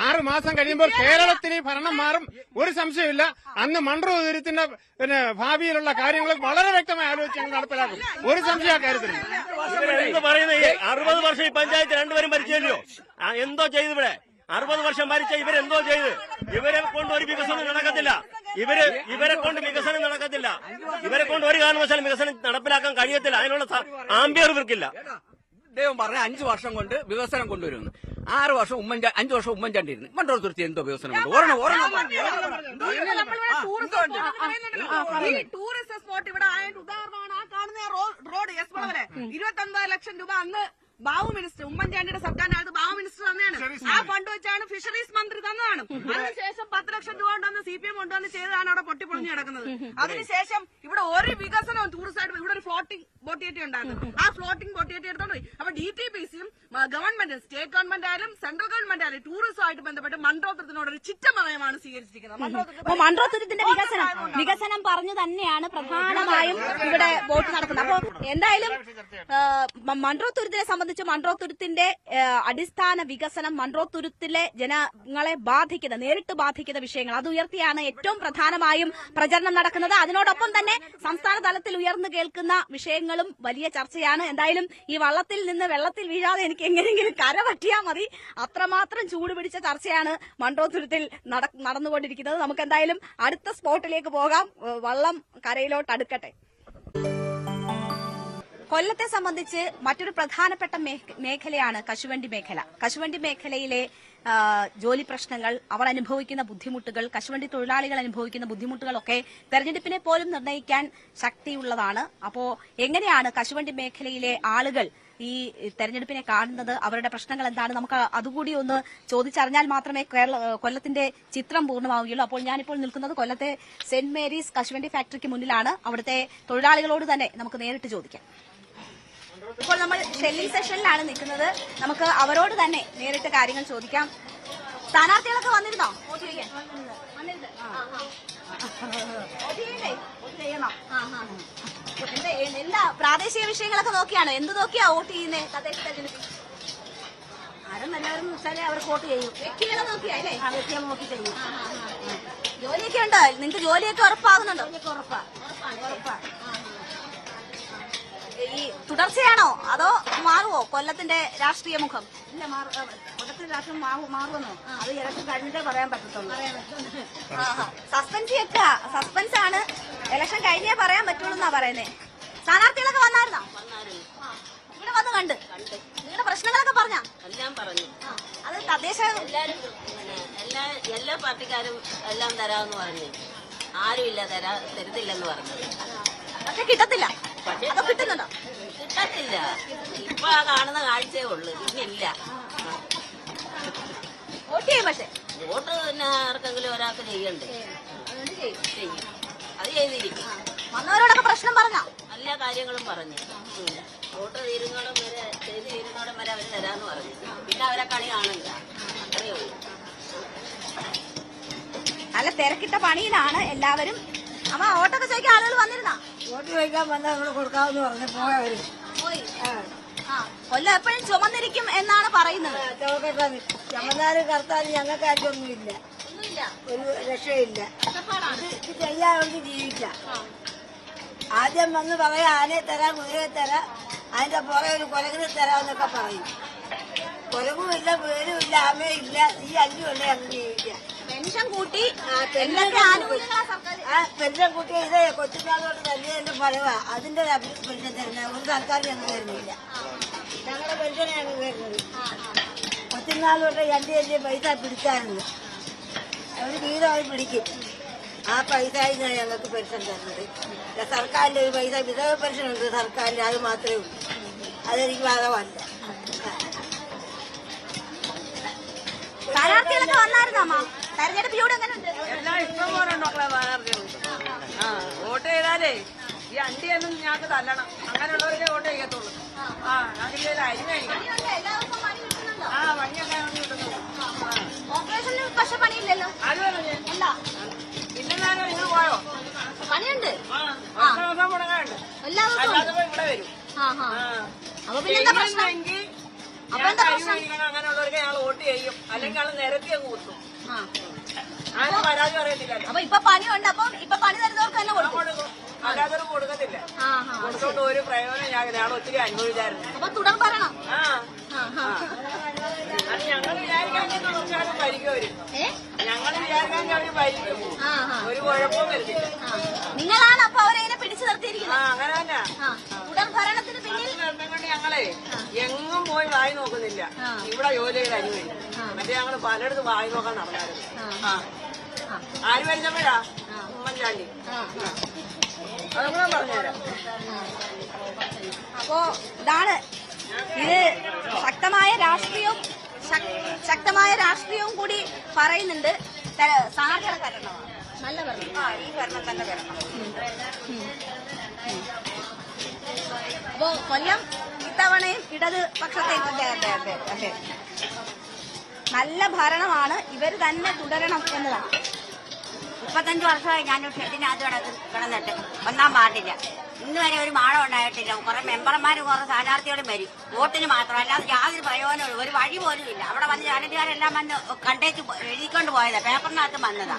6 മാസം കഴിയുമ്പോൾ കേരളത്തിന് ഭരണം മാറും. ഒരു സംശയമില്ല. അന്ന് മൺട്രോത്തുരുത്തിന്റെ ഭാവിയിലുള്ള കാര്യങ്ങൾ വളരെ വ്യക്തമായി ആലോചിച്ച് ഞങ്ങൾ നടപ്പിലാക്കും. ഒരു സംശയം കാര്യത്തിൽ എന്ത് പറയുന്നത്? 60 വർഷം ഈ പഞ്ചായത്ത് 2 പേരും ഭരിച്ചല്ലോ. എന്തോ ചെയ്തു ഇവിടെ? 60 വർഷം ഭരിച്ച ഇവരെന്തോ ചെയ്ത്? ഇവരെ കൊണ്ട് ഒരു വികസനം നടക്കത്തില്ല. ഇവരെ കൊണ്ട് വികസനം നടക്കത്തില്ല. ഇവരെ കൊണ്ട് ഒരു കാരണവശാലും വികസനം നടപ്പിലാക്കാൻ കഴിയത്തില്ല. അതിനുള്ള ആംബിയർ ഇവർക്കില്ല. ദൈവം പറഞ്ഞ 5 വർഷം കൊണ്ട് വികസനം കൊണ്ടുവരുന്നു. 5 വർഷം ഉമ്മൻചാണ്ടി ഇരുന്നു. മൺട്രോത്തുരുത്തി എന്തോ വികസനം കൊണ്ട് ഈ ടൂറിസ്റ്റ് സ്പോട്ട് ഇവിടെ ആയതിന്റെ ഉദാഹരണമാണ് ആ കാണുന്ന റോഡ്. 29 ലക്ഷം രൂപ അന്ന് ബാബു മിനിസ്റ്റർ ഉമ്മൻചാണ്ടിയുടെ സർക്കാരിനകത്ത് ബാബു മിനിസ്റ്റർ തന്നെയാണ്. ആ ഫണ്ട് വെച്ചാണ് ഫിഷറീസ് മന്ത്രി തന്നതാണ്. അതിനുശേഷം 10 ലക്ഷം രൂപ കൊണ്ടുവന്ന് CPM കൊണ്ടുവന്ന് ചെയ്തതാണ് അവിടെ പൊട്ടിപ്പൊളിഞ്ഞു കിടക്കുന്നത്. അതിനുശേഷം ഇവിടെ ഒരു വികസനവും ടൂറിസ്റ്റായിട്ട് ഇവിടെ ഒരു ഫ്ലോട്ടിംഗ് ബോട്ടിയേറ്റി ഉണ്ടായിരുന്നു. ആ ഫ്ലോട്ടിംഗ് ബോട്ടിയേറ്റി എടുത്തോണ്ട് പോയി. അപ്പൊ DTPCയും ഗവൺമെന്റ് സ്റ്റേറ്റ് ഗവൺമെന്റ് ആയാലും സെൻട്രൽ ഗവൺമെന്റ് ആയാലും ടൂറിസവുമായിട്ട് ബന്ധപ്പെട്ട് മൺട്രോത്തുരത്തിനോട് ഒരു ചിറ്റമനയമാണ് സ്വീകരിച്ചിരിക്കുന്നത്. മൺട്രോത്തുരത്തിന്റെ വികസനം പറഞ്ഞു തന്നെയാണ് പ്രധാനമായും ഇവിടെ വോട്ട് നടക്കുന്നത്. അപ്പൊ എന്തായാലും മൺട്രോത്തുരത്തിനെ സംബന്ധിച്ച് മൺട്രോത്തുരത്തിന്റെ അടിസ്ഥാന വികസനം, മൺട്രോത്തുരത്തിലെ ജനങ്ങളെ നേരിട്ട് ബാധിക്കുന്ന വിഷയങ്ങൾ അത് ഉയർത്തിയാണ് ഏറ്റവും പ്രധാനമായും പ്രചരണം നടക്കുന്നത്. അതിനോടൊപ്പം തന്നെ സംസ്ഥാന തലത്തിൽ ഉയർന്നു കേൾക്കുന്ന വിഷയങ്ങളും വലിയ ചർച്ചയാണ്. എന്തായാലും ഈ വള്ളത്തിൽ നിന്ന് വെള്ളത്തിൽ വീഴാതെ എനിക്ക് എങ്ങനെയെങ്കിലും കര പറ്റിയാൽ മതി. അത്രമാത്രം ചൂടുപിടിച്ച ചർച്ചയാണ് മൺട്രോത്തുരത്തിൽ നടന്നുകൊണ്ടിരിക്കുന്നത്. നമുക്ക് എന്തായാലും അടുത്ത സ്പോട്ടിലേക്ക് പോകാം. വള്ളം കരയിലോട്ട് അടുക്കട്ടെ. കൊല്ലത്തെ സംബന്ധിച്ച് മറ്റൊരു പ്രധാനപ്പെട്ട മേഖലയാണ് കശുവണ്ടി മേഖല. കശുവണ്ടി മേഖലയിലെ ജോലി പ്രശ്നങ്ങൾ, അവർ അനുഭവിക്കുന്ന ബുദ്ധിമുട്ടുകൾ, കശുവണ്ടി തൊഴിലാളികൾ അനുഭവിക്കുന്ന ബുദ്ധിമുട്ടുകളൊക്കെ തെരഞ്ഞെടുപ്പിനെ പോലും നിർണ്ണയിക്കാൻ ശക്തിയുള്ളതാണ്. അപ്പോ എങ്ങനെയാണ് കശുവണ്ടി മേഖലയിലെ ആളുകൾ ഈ തെരഞ്ഞെടുപ്പിനെ കാണുന്നത്, അവരുടെ പ്രശ്നങ്ങൾ എന്താണ്, നമുക്ക് അതുകൂടി ഒന്ന് ചോദിച്ചറിഞ്ഞാൽ മാത്രമേ കൊല്ലത്തിന്റെ ചിത്രം പൂർണ്ണമാവുകയുള്ളൂ. അപ്പോൾ ഞാനിപ്പോൾ നിൽക്കുന്നത് കൊല്ലത്തെ സെന്റ് മേരീസ് കശുവണ്ടി ഫാക്ടറിക്ക് മുന്നിലാണ്. അവിടുത്തെ തൊഴിലാളികളോട് തന്നെ നമുക്ക് നേരിട്ട് ചോദിക്കാം. ഇപ്പോൾ നമ്മൾ ഷെല്ലിംഗ് സെഷനിലാണ് നിൽക്കുന്നത്. നമുക്ക് അവരോട് തന്നെ നേരിട്ട് കാര്യങ്ങൾ ചോദിക്കാം. സ്ഥാനാർത്ഥികളൊക്കെ വന്നിരുന്നോ വോട്ട് ചെയ്യാൻ? എന്താ പ്രാദേശിക വിഷയങ്ങളൊക്കെ നോക്കിയാണോ? എന്ത് നോക്കിയാ വോട്ട് ചെയ്യുന്നേ? തദ്ദേശ തെരഞ്ഞെടുപ്പ് ആരും എല്ലാവരും വെച്ചാലേ അവർ വോട്ട് ചെയ്യും. വ്യക്തികളെ നോക്കിയാ അല്ലേ? വ്യക്തികളെ നോക്കി ചെയ്യും. ജോലിയൊക്കെ ഉണ്ടോ നിങ്ങൾക്ക്? ജോലിയൊക്കെ ഉറപ്പാകുന്നുണ്ടോ? ഉറപ്പാണ്. ഈ തുടർച്ചയാണോ അതോ മാറുവോ കൊല്ലത്തിന്റെ രാഷ്ട്രീയ മുഖം? ഇല്ല, കൊല്ലത്തിന്റെ രാഷ്ട്രീയം മാറുമെന്നോ അത് ഇലക്ഷൻ കഴിഞ്ഞിട്ടേ പറയാൻ പറ്റത്തുള്ളൂ. സസ്പെൻസ് ആണ്. ഇലക്ഷൻ കഴിഞ്ഞേ പറയാൻ പറ്റുള്ളൂ എന്നാ പറയുന്നേ. സ്ഥാനാർത്ഥികളൊക്കെ വന്നായിരുന്നോ? ഇവിടെ വന്ന് കണ്ട് നിങ്ങളുടെ പ്രശ്നങ്ങളൊക്കെ പറഞ്ഞാ? എല്ലാം പറഞ്ഞു. അത് തദ്ദേശ എല്ലാരും എല്ലാ പാർട്ടിക്കാരും എല്ലാം തരാമെന്ന് പറഞ്ഞു. ആരുമില്ല തരത്തില്ലെന്ന് പറഞ്ഞത്. പക്ഷെ കിട്ടത്തില്ല. അതോ കിട്ടുന്നുണ്ടോ? കിട്ടത്തില്ല. ഇപ്പൊ ആ കാണുന്ന കാഴ്ചയേ ഉള്ളു, പിന്നില്ല. വോട്ട് ചെയ്യും. പക്ഷെ വോട്ട് പിന്നെ ആർക്കെങ്കിലും ഒരാൾക്ക് ചെയ്യണ്ടേ? ചെയ്യും. അത് ചെയ്തിരിക്കും. വന്നവരോടൊക്കെ പ്രശ്നം പറഞ്ഞോ? എല്ലാ കാര്യങ്ങളും പറഞ്ഞു. വോട്ട് തീരുന്നോടം വരെ ചെയ്ത് തീരുന്നോടം വരെ അവർ തരാന്ന് പറഞ്ഞു. പിന്നെ അവരെ കളി കാണില്ല. അത്രയേ ഉള്ളൂ. നല്ല തിരക്കിട്ട പണിയിലാണ് എല്ലാവരും. അമ്മ വോട്ടൊക്കെ ചോദിക്കാൻ ആളുകൾ വന്നിരുന്നാ? വോട്ട് ചോദിക്കാൻ വന്നാൽ നമ്മൾ കൊടുക്കാമെന്ന് പറഞ്ഞു പോയവര്. പോയി. കൊല്ലം എപ്പോഴും ചുമന്നിരിക്കും എന്നാണ് പറയുന്നത്. ചമന്നാലും കറുത്താലും ഞങ്ങൾക്ക് ആറ്റൊന്നുമില്ല, ഒരു രക്ഷയില്ല. ഇത് ചെയ്യാമെങ്കിൽ ജീവിക്കാം. ആദ്യം വന്ന് പറയാം ആനയെ തരാം, കുതിരയെ തരാം, അതിന്റെ പുറകെ ഒരു കുരകിനെ തരാമെന്നൊക്കെ പറയും. കുരകുമില്ല, പേരുമില്ല, ആമയില്ല. ഈ അഞ്ചുമല്ലേ അങ്ങ് ജീവിക്കാം. പെൻഷൻ കൂട്ടി പെൻഷൻ കൂട്ടി ഇത് കൊച്ചുനാളോട്ട് തല്ലിയതിന്റെ ഫലമാ. അതിന്റെ പെൻഷൻ തരുന്നത് ഒരു സർക്കാർ ഞങ്ങൾ തരുന്നില്ല. ഞങ്ങളുടെ പെൻഷനെ ഞങ്ങൾ തരുന്നത്. കൊച്ചുനാളോട്ട് എന്റെ പൈസ പിടിച്ചായിരുന്നു. ഒരു വീതം അവർ പിടിക്കും. ആ പൈസ ഞങ്ങൾക്ക് പെൻഷൻ തരുന്നത്. സർക്കാരിന്റെ ഒരു പൈസ വിധവ പെൻഷൻ ഉണ്ട് സർക്കാരിന്റെ, അത് മാത്രമേ ഉള്ളൂ. അതെനിക്ക് ഭാഗമല്ല. സ്ഥാനാർത്ഥികളൊക്കെ വന്നായിരുന്നോ അമ്മ? തെരഞ്ഞെടുപ്പിലൂടെ എങ്ങനെ ഉണ്ട്? എല്ലാം ഇഷ്ടം പോലെ ഉണ്ടോക്കളെ സ്ഥാനാർത്ഥികളുണ്ട്. വോട്ട് ചെയ്താലേ ഈ അണ്ടിയൊന്നും ഞങ്ങൾക്ക് തല്ലണം. അങ്ങനെയുള്ളവരൊക്കെ വോട്ട് ചെയ്യത്തുള്ളൂ. ഞങ്ങൾക്ക് അരി കഴിക്കണം. പണിയൊക്കെ കിട്ടുന്നുള്ളൂ. ഓപ്പറേഷനിൽ പക്ഷെ പണിയില്ലല്ലോ. അത് പറഞ്ഞു അല്ല, ഇല്ലെന്നാലും നിങ്ങൾ പോയോ? പണിയുണ്ട്. ദിവസം മുടങ്ങാനുണ്ട്. എല്ലാ ദിവസവും അല്ലാതെ ഇവിടെ വരും. അപ്പൊ പിന്നെന്താ പ്രശ്നം? അങ്ങനെയുള്ളവർക്ക് ഞങ്ങൾ വോട്ട് ചെയ്യും. അല്ലെങ്കിൽ ഞങ്ങൾ നിരത്തി അങ്ങ് കൊടുക്കും. ആരും പരാതി പറയത്തില്ലല്ലോ. അപ്പൊ ഇപ്പൊ പണിയുണ്ട്. അപ്പം ഇപ്പൊ പണി തരുന്നവർക്ക് തന്നെ കൊടുക്കും. അല്ലാതെ കൊടുക്കത്തില്ല. കൊടുത്തോണ്ട് ഒരു പ്രയോജനം ഞങ്ങൾ ഒത്തിരി അനുഭവിച്ചായിരുന്നു. അപ്പൊ തുടർ ഭരണം. അത് ഞങ്ങൾ വിചാരിക്കാൻ കുറച്ചാലും ഭരിക്കും അവര്. ഞങ്ങൾ വിചാരിക്കാൻ അവര് ഭരിക്കും. ഒരു കുഴപ്പവും വരുന്നില്ല. നിങ്ങളാണ് അപ്പൊ അവരെങ്ങനെ പിടിച്ചു നിർത്തിയിരിക്കുന്നത്? അങ്ങനെ തന്നെ. തുടർ ഭരണത്തിന് പിന്നിൽ കൊണ്ട് ഞങ്ങളെ എങ്ങും പോയി വായി നോക്കുന്നില്ല. ഇവിടെ ജോലി ചെയ്ത് അനുഭവിക്കും. മറ്റേ ഞങ്ങള് പലയിടത്ത് വായി നോക്കാൻ നടന്നായിരുന്നു. ആര് ഭരിച്ചപ്പോഴാ? ഉമ്മൻചാണ്ടി. അതുകൂടെ പറഞ്ഞുതരാം. അപ്പോ ഇതാണ് ഇത് ശക്തമായ രാഷ്ട്രീയവും കൂടി പറയുന്നുണ്ട്. സ്ഥാനാർത്ഥികളെ തരണം. നല്ല ഭരണം. ഈ ഭരണം തന്നെ വരണം. അപ്പോ കൊല്ലം ഇത്തവണയും ഇടത് പക്ഷത്തേക്ക് നല്ല ഭരണമാണ്. ഇവർ തന്നെ തുടരണം എന്നതാണ്. 35 വർഷമായി ഞാനൊരു ഷെഡിനകത്ത് കിടന്നിട്ട് ഒന്നാം പാടില്ല. ഇന്ന് വരെ ഒരു മാളം ഉണ്ടായിട്ടില്ല. കുറെ മെമ്പർമാരും കുറെ സ്ഥാനാർത്ഥികളും വരും വോട്ടിന് മാത്രം. അല്ലാതെ യാതൊരു പ്രയോജനവും ഒരു വഴി പോലും ഇല്ല. അവിടെ വന്ന് ജാനറ്റുകാരെല്ലാം വന്ന് കണ്ടേച്ച് എഴുതിക്കൊണ്ട് പോയതാ. പേപ്പറിനകത്ത് വന്നതാ.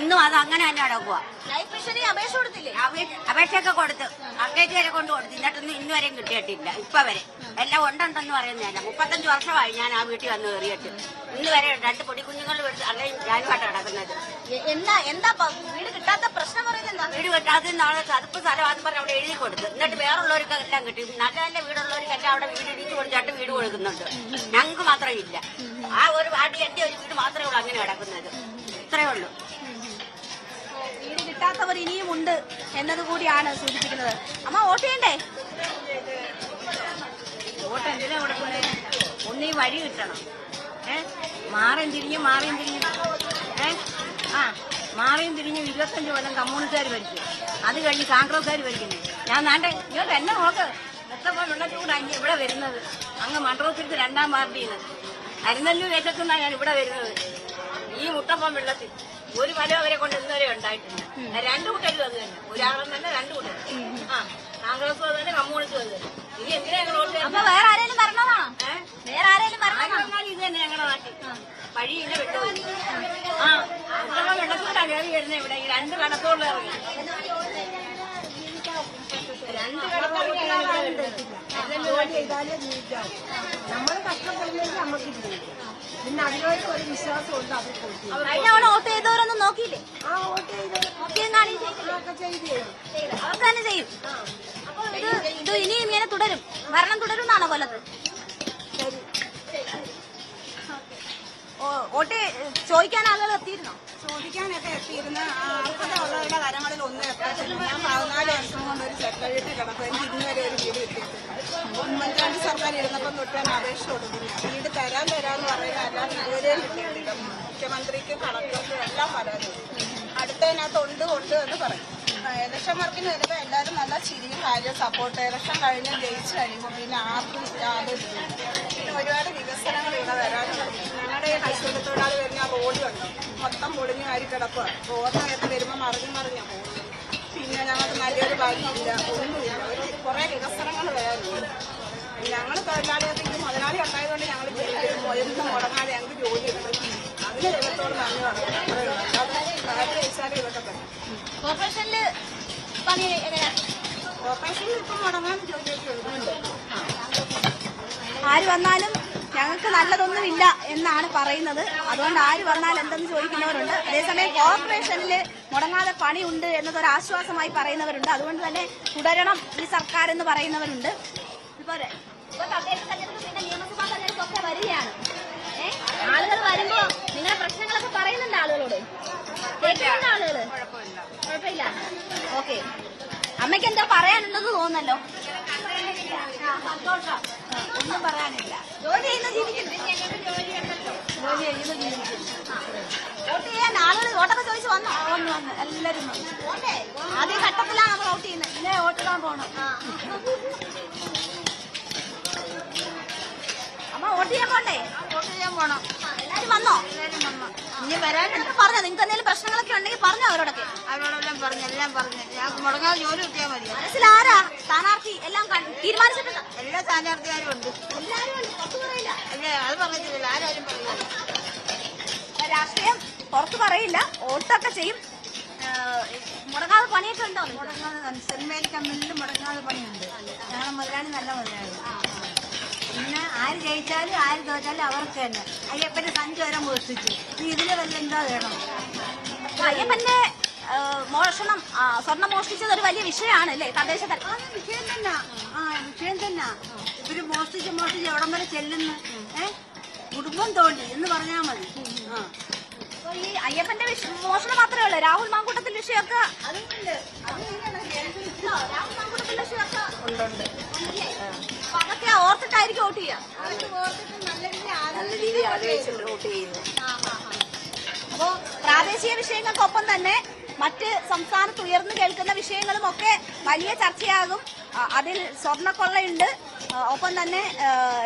ഇന്നും അത് അങ്ങനെ തന്നെ നടക്കുക. ലൈഫ് മിഷന് അപേക്ഷ കൊടുത്തില്ലേ? അപേക്ഷയൊക്കെ കൊടുത്ത് അപ്ഡേറ്റ് വരെ കൊണ്ട് കൊടുത്തു. എന്നിട്ടൊന്നും ഇന്ന് വരെയും കിട്ടിയിട്ടില്ല. ഇപ്പൊ വരെ എല്ലാം ഉണ്ടെന്ന് പറയുന്നതല്ല. 35 വർഷമായി ഞാൻ ആ വീട്ടിൽ വന്ന് കയറിയിട്ട്. ഇന്ന് വരെ 2 പൊടിക്കുഞ്ഞുങ്ങൾ അല്ലെങ്കിൽ ഞാനുമായിട്ട് നടക്കുന്നത്. എന്താ വീട് കിട്ടാത്ത പ്രശ്നം പറയുന്നത്? എന്താ വീട് കിട്ടാത്ത നാളെ ചതുപ്പ് സ്ഥലമാണെന്ന് പറഞ്ഞ് അവിടെ എഴുതി കൊടുത്ത്. എന്നിട്ട് വേറുള്ളവർക്ക് എല്ലാം കിട്ടി. നല്ല നല്ല വീടുള്ളവർക്കെല്ലാം അവിടെ വീട് ഇടിച്ചു കൊടുത്തിട്ട് വീട് കൊടുക്കുന്നുണ്ട്. ഞങ്ങൾക്ക് മാത്രമേ ഇല്ല. ആ ഒരു വാർഡിൽ എന്റെ ഒരു വീട് മാത്രമേ ഉള്ളൂ അങ്ങനെ കിടക്കുന്നത്. ഇത്രയേ ഉള്ളൂ. വീട് കിട്ടാത്തവർ ഇനിയും ഉണ്ട് എന്നതുകൂടിയാണ് സൂചിപ്പിക്കുന്നത്. അമ്മ വോട്ട് ചെയ്യണ്ടേ? വോട്ട് എന്തിനാ കൊടുക്കുന്നത്? ഒന്നീ വഴി കിട്ടണം. മാറിയും തിരിഞ്ഞും മാറിയും തിരിഞ്ഞും മാറിയും തിരിഞ്ഞും 25 കൊല്ലം കമ്മ്യൂണിസ്റ്റുകാർ ഭരിച്ചു. അത് കഴിഞ്ഞ് കോൺഗ്രസ്സുകാർ ഭരിക്കുന്നു. ഞാൻ നാട്ടെ ഇങ്ങോട്ട് എന്നെ നോക്ക്. മുത്തപ്പം വെള്ളത്തൂടെ ഇവിടെ വരുന്നത് അങ്ങ് മണ്ഡലത്തിൽ 2ാം വാർഡിൽ നിന്ന് അരുന്നല്ലൂർ ദേശത്തുനിന്നാണ് ഞാൻ ഇവിടെ വരുന്നത്. ഈ മുത്തപ്പം വെള്ളത്തിൽ ഒരു ഫലം അവരെ കൊണ്ട് ഇന്നുവരെ ഉണ്ടായിട്ടില്ല. 2 കൂട്ടരും അത് തന്നെ. ഒരാളും തന്നെ 2 കൂട്ടരും. കോൺഗ്രസും അത് തന്നെ, കമ്മ്യൂണിസ്റ്റും അത് തന്നെ. ഇനി എന്തിനാ ഞങ്ങളോട്ട് വേറെ ആരെങ്കിലും വരണതാണോ? വേറെ ആരെങ്കിലും ഇത് തന്നെ ഞങ്ങളുടെ നാട്ടിൽ വഴി ഇല്ല വിട്ടുപോയി. മുത്തപ്പം വെള്ളത്തൂടാ കയറി വരുന്നത്. ഇവിടെ ഈ 2 കടത്തോളം ഇറങ്ങി 2 കടത്തോളം നമ്മൾ കഷ്ടപ്പെടുന്നെങ്കിൽ നമുക്ക് ജീവിക്കാം. പിന്നെ അതിനോട് ഒരു വിശ്വാസം ഉണ്ട്. കഴിഞ്ഞ തവണ വോട്ട് ചെയ്തവരൊന്നും നോക്കിയില്ലേ? നോക്കിയെന്നാണ് അവർക്ക് തന്നെ ചെയ്യും. അപ്പൊ ഇത് ഇനിയും ഇങ്ങനെ തുടരും, ഭരണം തുടരും എന്നാണോ കൊല്ലത്ത്? വോട്ട് ചോദിക്കാൻ ആളുകൾ എത്തിയിരുന്നോ? ചോദിക്കാനൊക്കെ എത്തിയിരുന്ന അർഹതയുള്ളവരുടെ കാര്യങ്ങളിൽ ഒന്നും എത്തിയിട്ടില്ല. ഞാൻ 14 വർഷം കൊണ്ട് ഒരു സെക്രട്ടേറിയറ്റ് കിടക്കും. എനിക്ക് ഇന്നുവരെ ഒരു വീട് കിട്ടിയിട്ടില്ല. ഉമ്മൻചാണ്ടി സർക്കാർ ഇരുന്നപ്പം തൊട്ടാൻ അപേക്ഷ കൊടുക്കുന്നു. വീട് തരാന്ന് പറയുന്ന അല്ലാതെ ഇതുവരെയും കിട്ടിയിട്ടില്ല. മുഖ്യമന്ത്രിക്ക് കളക്ടർക്ക് എല്ലാം പരാതി. അടുത്തതിനകത്ത് ഉണ്ട് എന്ന് പറയും. ഇലക്ഷൻ വർക്കിന് വരുമ്പോൾ എല്ലാവരും നല്ല ചിരിയും കാര്യം സപ്പോർട്ട്. ഇലക്ഷൻ കഴിഞ്ഞ് ജയിച്ചു കഴിയുമ്പോൾ പിന്നെ ആർക്കും യാതൊരു പിന്നെ ഒരുപാട് വികസനങ്ങൾ ഇവിടെ വരാനുണ്ട്. ഞങ്ങളുടെ കൈത്തൊഴിൽ തൊഴിലാളി വരുന്ന റോഡ് കണ്ടു മൊത്തം പൊളിഞ്ഞു വാരി കിടക്കുക. റോഡിനകത്ത് വരുമ്പോൾ മറിഞ്ഞാ പോകും. പിന്നെ ഞങ്ങൾക്ക് നല്ലൊരു ഭാഗ്യമില്ല, ഒന്നുമില്ല. കുറേ വികസനങ്ങൾ വരാനുണ്ട്. ഞങ്ങൾ തൊഴിലാളികൾക്ക് മുതലാളി ഉണ്ടായതുകൊണ്ട് ഞങ്ങൾ എന്ത് മുടങ്ങാതെ ഞങ്ങൾക്ക് ജോലി എടുക്കും. അതിന് ദൈവത്തോട് നന്ദി പറയും. കാര്യം വെച്ചാൽ ഇതൊക്കെ തന്നെ. കോർപ്പറേഷനില് പണി എങ്ങനെയാ? കോർപ്പറേഷനിൽ ഇപ്പം മുടങ്ങാതെ ജോലിയൊക്കെ എടുക്കുന്നുണ്ട്. ആര് വന്നാലും ഞങ്ങൾക്ക് നല്ലതൊന്നുമില്ല എന്നാണ് പറയുന്നത്. അതുകൊണ്ട് ആര് വന്നാൽ എന്തെന്ന് ചോദിക്കുന്നവരുണ്ട്. അതേസമയം കോർപ്പറേഷനിൽ മുടങ്ങാതെ പണിയുണ്ട് എന്നതൊരു ആശ്വാസമായി പറയുന്നവരുണ്ട്. അതുകൊണ്ട് തന്നെ തുടരണം ഈ സർക്കാർ എന്ന് പറയുന്നവരുണ്ട്. ഇപ്പൊ തദ്ദേശ തെരഞ്ഞെടുപ്പ് പിന്നെ നിയമസഭാ തെരഞ്ഞെടുപ്പൊക്കെ വരികയാണ്. ആളുകൾ വരുമ്പോ നിങ്ങളുടെ പ്രശ്നങ്ങളൊക്കെ പറയുന്നുണ്ട് ആളുകളോട്? കേൾക്കുന്നുണ്ട് ആളുകള്? കുഴപ്പമില്ല. ഓക്കെ. അമ്മയ്ക്ക് എന്താ പറയാനുണ്ടെന്ന് തോന്നുന്നല്ലോ. സന്തോഷം. ഒന്നും പറയാനില്ല. ജോലി ചെയ്യുന്ന ജീവിക്കുന്നു. ജോലി ചെയ്യുന്ന ജീവിക്കുന്നു. വോട്ട് ചെയ്യാൻ ആളുകൾ വോട്ടൊക്കെ ചോദിച്ചു വന്നോ? വന്നു എല്ലാവരും വന്നു. ആദ്യ ഘട്ടത്തിലാണ് നമ്മൾ വോട്ട് ചെയ്യുന്നത്. പിന്നെ വോട്ടിടാൻ പോകണം. അമ്മ വോട്ട് ചെയ്യാൻ പോണ്ടേ? വോട്ട് ചെയ്യാൻ പോകണം. എല്ലാരും വന്നോ? എല്ലാവരും വന്നു. ഇനി വരാനൊക്കെ പറഞ്ഞോ? നിങ്ങൾക്ക് എന്തെങ്കിലും പ്രശ്നങ്ങളൊക്കെ ഉണ്ടെങ്കിൽ പറഞ്ഞോ അവരോടൊക്കെ. അവരോടെല്ലാം പറഞ്ഞു, എല്ലാം പറഞ്ഞു. ഞങ്ങൾക്ക് മുടങ്ങാതെ ജോലി കിട്ടിയാൽ മതി. മനസ്സിലാരാ സ്ഥാനാർത്ഥി എല്ലാം തീരുമാനിച്ചിട്ടുണ്ട്? എല്ലാ സ്ഥാനാർത്ഥിക്കാരും ഉണ്ട്. എല്ലാരും ഉണ്ട്, പുറത്തു പറയില്ല. അല്ലേ? അത് പറഞ്ഞിട്ടില്ല. ആരും പറയുന്നില്ല. രാഷ്ട്രീയം പുറത്തു പറയില്ല, വോട്ടൊക്കെ ചെയ്യും. മുടങ്ങാതെ പണിയൊക്കെ ഉണ്ടോ? മുടങ്ങാതെ സെൻമേൽ കമ്പനിയിൽ മുടങ്ങാതെ പണിയുണ്ട്. ഞങ്ങളുടെ മുതലാളി നല്ല മുതലാളി. പിന്നെ ആര് ജയിച്ചാലും ആര് തോറ്റാലും അവർക്ക് തന്നെ. അയ്യപ്പന്റെ 5 വരെ മോഷ്ടിച്ചു. ഇതിന് വല്ല എന്താ വേണം? അയ്യപ്പന്റെ മോഷണം, സ്വർണം മോഷ്ടിച്ചത് ഒരു വലിയ വിഷയമാണ് അല്ലേ തദ്ദേശ തെരഞ്ഞെടുപ്പ്? വിഷയം തന്നെ. വിഷയം തന്നെ. ഇവര് മോഷ്ടിച്ച് എവിടം വരെ ചെല്ലുന്നു? കുടുംബം തോണ്ടി എന്ന് പറഞ്ഞാൽ മതി. ഈ അയ്യപ്പന്റെ മോഷണം മാത്രമേ ഉള്ളൂ. രാഹുൽ മാങ്കൂട്ടത്തിൽ വിഷയമൊക്കെ രാഹുൽ മാങ്കൂട്ടത്തിൽ വിഷയമൊക്കെ ഉണ്ട്. അപ്പൊ അതൊക്കെ ഓർത്തിട്ടായിരിക്കും വോട്ട് ചെയ്യാം. നല്ല രീതിയിൽ ആലോചിച്ചിട്ട് വോട്ട് ചെയ്യുന്നു. അപ്പോ പ്രാദേശിക വിഷയങ്ങൾക്കൊപ്പം തന്നെ മറ്റ് സംസ്ഥാനത്ത് ഉയർന്നു കേൾക്കുന്ന വിഷയങ്ങളും ഒക്കെ വലിയ ചർച്ചയാകും. അതിൽ സ്വർണ്ണക്കൊള്ളയുണ്ട്, ഒപ്പം തന്നെ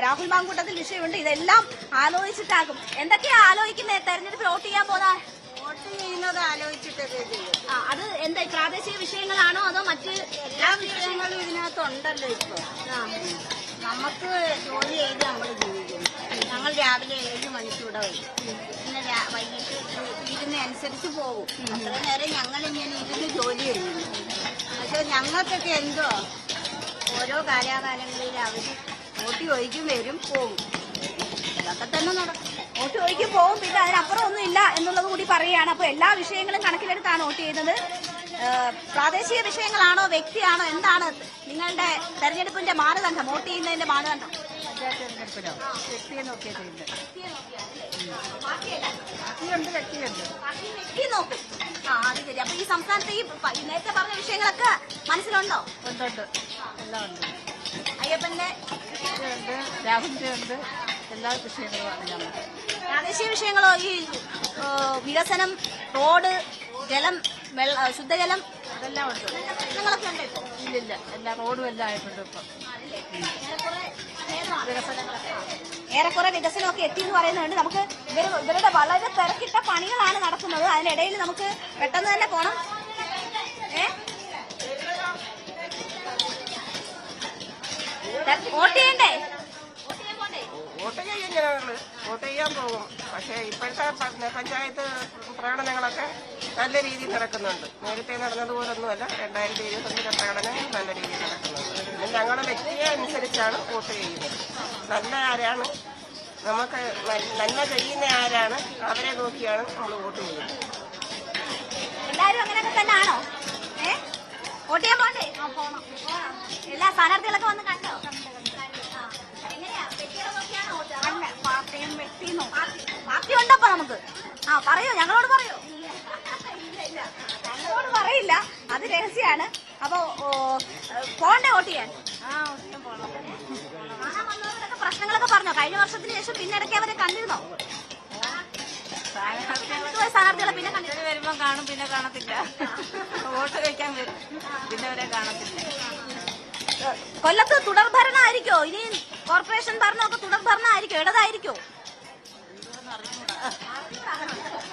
രാഹുൽ മാങ്കൂട്ടത്തിൽ വിഷയമുണ്ട്. ഇതെല്ലാം ആലോചിച്ചിട്ടാകും. എന്തൊക്കെയാ ആലോചിക്കുന്നത് തെരഞ്ഞെടുപ്പിൽ വോട്ട് ചെയ്യാൻ പോകാ? വോട്ട് ചെയ്യുന്നത് ആലോചിച്ചിട്ടൊക്കെ ചെയ്യും. അത് എന്താ പ്രാദേശിക വിഷയങ്ങളാണോ അതോ മറ്റ് എല്ലാ വിഷയങ്ങളും ഇതിനകത്തുണ്ടല്ലോ ഇപ്പൊ. നമുക്ക് ജോലി ചെയ്ത് നമ്മൾ ജീവിക്കുന്നു. ഞങ്ങൾ രാവിലെ 7 മണിക്ക് ഇവിടെ വരും. പിന്നെ വൈകിട്ട് ഇരുന്നനുസരിച്ച് പോകും. അത്ര നേരം ഞങ്ങളിങ്ങനെ ഇരുന്ന് ജോലി ചെയ്യുന്നു. പക്ഷെ ഞങ്ങൾക്കൊക്കെ എന്തോ ഓരോ കാലാകാലങ്ങളിൽ അവർ വോട്ട് ചോദിക്കും, വരും, പോകും. ഇതൊക്കെ തന്നെ നടക്കും. വോട്ട് ചോദിക്കും, പോകും. പിന്നെ അതിനപ്പുറം ഒന്നും ഇല്ല എന്നുള്ളത് കൂടി പറയുകയാണ്. അപ്പൊ എല്ലാ വിഷയങ്ങളും കണക്കിലെടുത്താണ് വോട്ട് ചെയ്യുന്നത്. പ്രാദേശിക വിഷയങ്ങളാണോ, വ്യക്തിയാണോ, എന്താണ് നിങ്ങളുടെ തെരഞ്ഞെടുപ്പിന്റെ മാനദണ്ഡം, വോട്ട് ചെയ്യുന്നതിന്റെ മാനദണ്ഡം? വ്യക്തിയെ നോക്കിയാ ചെയ്യുന്നത്. വ്യക്തി നോക്കും. അത് ശരി. അപ്പൊ ഈ സംസ്ഥാനത്ത് ഈ നേരത്തെ പറഞ്ഞ വിഷയങ്ങളൊക്കെ മനസ്സിലുണ്ടോ? ഉണ്ട്, എല്ലാം ഉണ്ട്. അയ്യപ്പന്റെ ഉണ്ട്, രാഹുലിന്റെ ഉണ്ട്, എല്ലാ വിഷയങ്ങളും അറിയാം. പ്രാദേശിക വിഷയങ്ങളോ, ഈ വികസനം, റോഡ്, ജലം, ശുദ്ധജലം, അതെല്ലാം ഉണ്ട്. പ്രശ്നങ്ങളൊക്കെ ഉണ്ട് ഇപ്പൊ? ഇല്ലില്ല, എല്ലാ റോഡും എല്ലാം ആയിട്ടുണ്ട് ഇപ്പൊ. ഏറെക്കുറെ വികസനമൊക്കെ എത്തിയെന്ന് പറയുന്നുണ്ട്. നമുക്ക് ഇവരുടെ വളരെ തിരക്കിട്ട പണികളാണ് നടക്കുന്നത്. അതിനിടയിൽ നമുക്ക് പെട്ടെന്ന് തന്നെ പോണം. വോട്ട് ചെയ്യണ്ടേ? വോട്ട് ചെയ്യും ജനങ്ങള്, വോട്ട് ചെയ്യാൻ പോകും. പക്ഷേ ഇപ്പോഴത്തെ പഞ്ചായത്ത് പ്രകടനങ്ങളൊക്കെ നല്ല രീതിയിൽ നടക്കുന്നുണ്ട്. നേരത്തെ നടന്നതുപോലൊന്നുമല്ല. 2021 പ്രകടനം നല്ല രീതിയിൽ നടക്കുന്നുണ്ട്. പിന്നെ ഞങ്ങളുടെ വ്യക്തിയെ അനുസരിച്ചാണ് വോട്ട് ചെയ്യുന്നത്. നല്ല ആരാണ്, നമുക്ക് നന്മ ചെയ്യുന്ന ആരാണ്, അവരെ നോക്കിയാണ് നമ്മൾ വോട്ട് ചെയ്യുന്നത്. എല്ലാരും അങ്ങനെയൊക്കെ തന്നെയാണോ? വോട്ട് ചെയ്യാൻ പോണ്ടേ? എല്ലാ സ്ഥാനാർത്ഥികളൊക്കെ വന്ന് കണ്ടോ? പാർട്ടി ഉണ്ടപ്പോ നമുക്ക്. പറയോ, ഞങ്ങളോട് പറയോ? ഞങ്ങളോട് പറയില്ല, അത് രഹസ്യമാണ്. അപ്പൊ പോണ്ടേ വോട്ട് ചെയ്യാൻ? കാണാൻ വന്നവരൊക്കെ പ്രശ്നങ്ങളൊക്കെ പറഞ്ഞോ? കഴിഞ്ഞ വർഷത്തിന് ശേഷം പിന്നെ ഇടയ്ക്ക് അവരെ കണ്ടിരുന്നോ? സ്ഥാനാർത്ഥികളെ പിന്നെ കണ്ടിട്ട് വരുമ്പോ കാണും, പിന്നെ കാണത്തില്ല. വോട്ട് കഴിക്കാൻ വരും, പിന്നെ അവരെ കാണത്തില്ല. കൊല്ലത്ത് തുടർഭരണമായിരിക്കോ? ഇനി കോർപ്പറേഷൻ ഭരണമൊക്കെ തുടർഭരണമായിരിക്കോ, ഇടതായിരിക്കോ?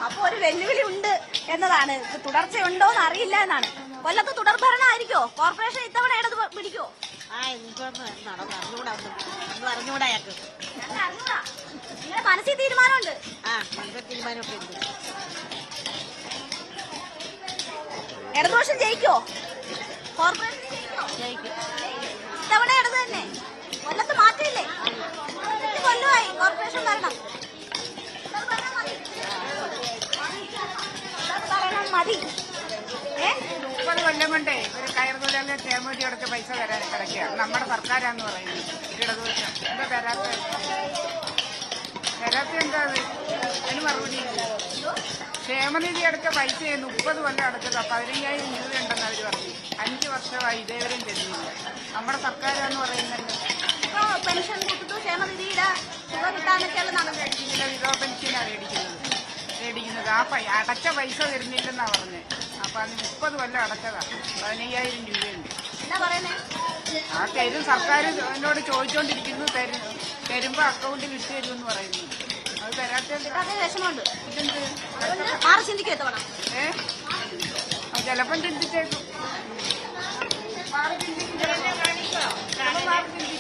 അപ്പൊ ഒരു വെല്ലുവിളി ഉണ്ട് എന്നതാണ്. തുടർച്ചയുണ്ടോന്ന് അറിയില്ല എന്നാണ്. കൊല്ലത്ത് തുടർഭരണമായിരിക്കോ? കോർപ്പറേഷൻ ഇത്തവണ ഇടത് പിടിക്കോ? നിങ്ങളുടെ മനസ്സിൽ തീരുമാനമുണ്ട്? തീരുമാനമൊക്കെ ഉണ്ട്. ഇടതുപക്ഷം ജയിക്കോ? കോർപ്പറേഷൻ ജയിക്കോ? ഇത്തവണ ഇടത് തന്നെ. കൊല്ലത്ത് മാറ്റില്ലേ? 8 കൊല്ലമായി കോർപ്പറേഷൻ ഭരണം. മതി. 30 കൊല്ലം കൊണ്ടേ ഒരു കയറുകൊല്ലം തേമൂരി അടച്ച പൈസ തരാൻ കിടക്കുകയാണ്. നമ്മുടെ സർക്കാരാന്ന് പറയുന്നത്. ഇടതുപക്ഷം എന്താ തരാത്ത എന്താ? അതിന് മറുപടി ക്ഷേമനിധി അടച്ച പൈസ 30 കൊല്ലം അടച്ചത് 15,000 രൂപയുണ്ടെന്ന് അവർ പറഞ്ഞു. 5 വർഷമായി ഇതേവരെയും തരുന്നില്ല. നമ്മുടെ സർക്കാരാന്ന് പറയുന്നത്. പെൻഷൻ കൊടുത്തു, ക്ഷേമനിധിയുടെ തുക കിട്ടാനൊക്കെയുള്ള നടന്നില്ല. വിധവ പെൻഷനാണ് മേടിക്കുന്നത്. ആ അടച്ച പൈസ തരുന്നില്ലെന്നാ പറഞ്ഞത്. അപ്പൊ അത് 30 കൊല്ലം അടച്ചതാ. 15,000 രൂപയുണ്ട്. എന്താ പറയുന്നേ? ആ തരും. സർക്കാർ എന്നോട് ചോദിച്ചോണ്ടിരിക്കുന്നു, തരുമ്പോ അക്കൗണ്ടിൽ ഇട്ട് തരുമെന്ന് പറയുന്നു. അത് തരാത്ത വിഷമമുണ്ട്. ഇതെന്ത് മാറി ചിന്തിക്കും എത്തവണ? ചിലപ്പം ചിന്തിച്ചേക്കും. മാറി ചിന്തിക്കും. ചിലപ്പോൾ മാറി ചിന്തിക്കും.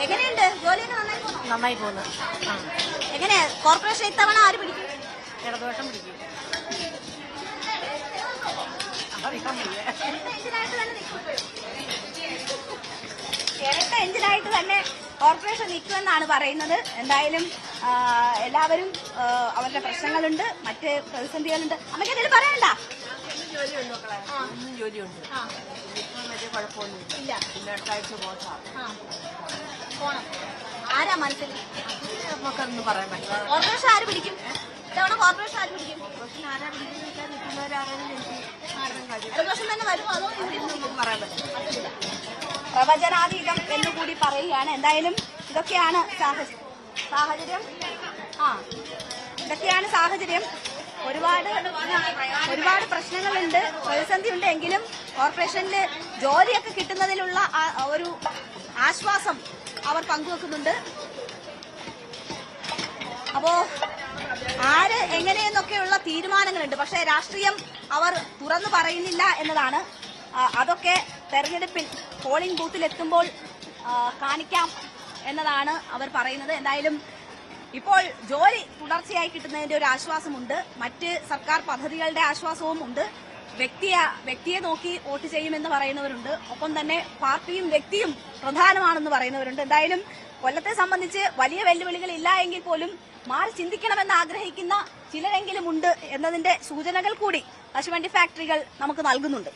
എങ്ങനെയുണ്ട്? ജോലിയൊക്കെ നന്നായി പോകുന്നു. എങ്ങനെ കോർപ്പറേഷൻ ഇത്തവണ ആര് പിടിക്കും? ഇടതുപക്ഷം പിടിക്കും. ഇരട്ട എഞ്ചിനായിട്ട് തന്നെ കോർപ്പറേഷൻ നിൽക്കുമെന്നാണ് പറയുന്നത്. എന്തായാലും എല്ലാവരും അവരുടെ പ്രശ്നങ്ങളുണ്ട്, മറ്റ് പ്രതിസന്ധികളുണ്ട്. അമ്മയ്ക്ക് എന്തെങ്കിലും പറയണ്ട? ജോലിയുണ്ട് മക്കളെ, ഇന്നും ജോലിയുണ്ട്. വലിയ കുഴപ്പമൊന്നുമില്ല. ഇല്ല, പിന്നെ അടുത്ത ആഴ്ച പോണം. ആരാ മനസ്സിൽ? നമുക്കൊന്നും പറയാൻ പറ്റില്ല. കോർപ്പറേഷൻ ആര് പിടിക്കും? ഇത്തവണ കോർപ്പറേഷൻ ആര് പിടിക്കും? ആരാ പിടിക്കുന്നതെന്ന് നിൽക്കുന്നവരാരെങ്കിലും ഇടതുപക്ഷം തന്നെ വരുമോ അതോ നമുക്ക് പറയാൻ പറ്റില്ല. പ്രവചനാതീതം എന്നുകൂടി പറയുകയാണ്. എന്തായാലും ഇതൊക്കെയാണ് സാഹചര്യം. ഇതൊക്കെയാണ് സാഹചര്യം. ഒരുപാട് പ്രശ്നങ്ങളുണ്ട്, പ്രതിസന്ധി ഉണ്ട്. എങ്കിലും കോർപ്പറേഷനിൽ ജോലിയൊക്കെ കിട്ടുന്നതിലുള്ള ഒരു ആശ്വാസം അവർ പങ്കുവെക്കുന്നുണ്ട്. അപ്പോ ആര് എങ്ങനെയെന്നൊക്കെയുള്ള തീരുമാനങ്ങളുണ്ട്. പക്ഷേ രാഷ്ട്രീയം അവർ തുറന്നു പറയുന്നില്ല എന്നതാണ്. അതൊക്കെ തെരഞ്ഞെടുപ്പിൽ പോളിംഗ് ബൂത്തിലെത്തുമ്പോൾ കാണിക്കാം എന്നതാണ് അവർ പറയുന്നത്. എന്തായാലും ഇപ്പോൾ ജോലി തുടർച്ചയായി കിട്ടുന്നതിന്റെ ഒരു ആശ്വാസമുണ്ട്, മറ്റ് സർക്കാർ പദ്ധതികളുടെ ആശ്വാസവും ഉണ്ട്. വ്യക്തിയെ നോക്കി വോട്ട് ചെയ്യുമെന്ന് പറയുന്നവരുണ്ട്, ഒപ്പം തന്നെ പാർട്ടിയും വ്യക്തിയും പ്രധാനമാണെന്ന് പറയുന്നവരുണ്ട്. എന്തായാലും കൊല്ലത്തെ സംബന്ധിച്ച് വലിയ വെല്ലുവിളികൾ ഇല്ല എങ്കിൽ പോലും മാറി ചിന്തിക്കണമെന്ന് ആഗ്രഹിക്കുന്ന ചിലരെങ്കിലും ഉണ്ട് എന്നതിന്റെ സൂചനകൾ കൂടി കശുവണ്ടി ഫാക്ടറികൾ നമുക്ക് നൽകുന്നുണ്ട്.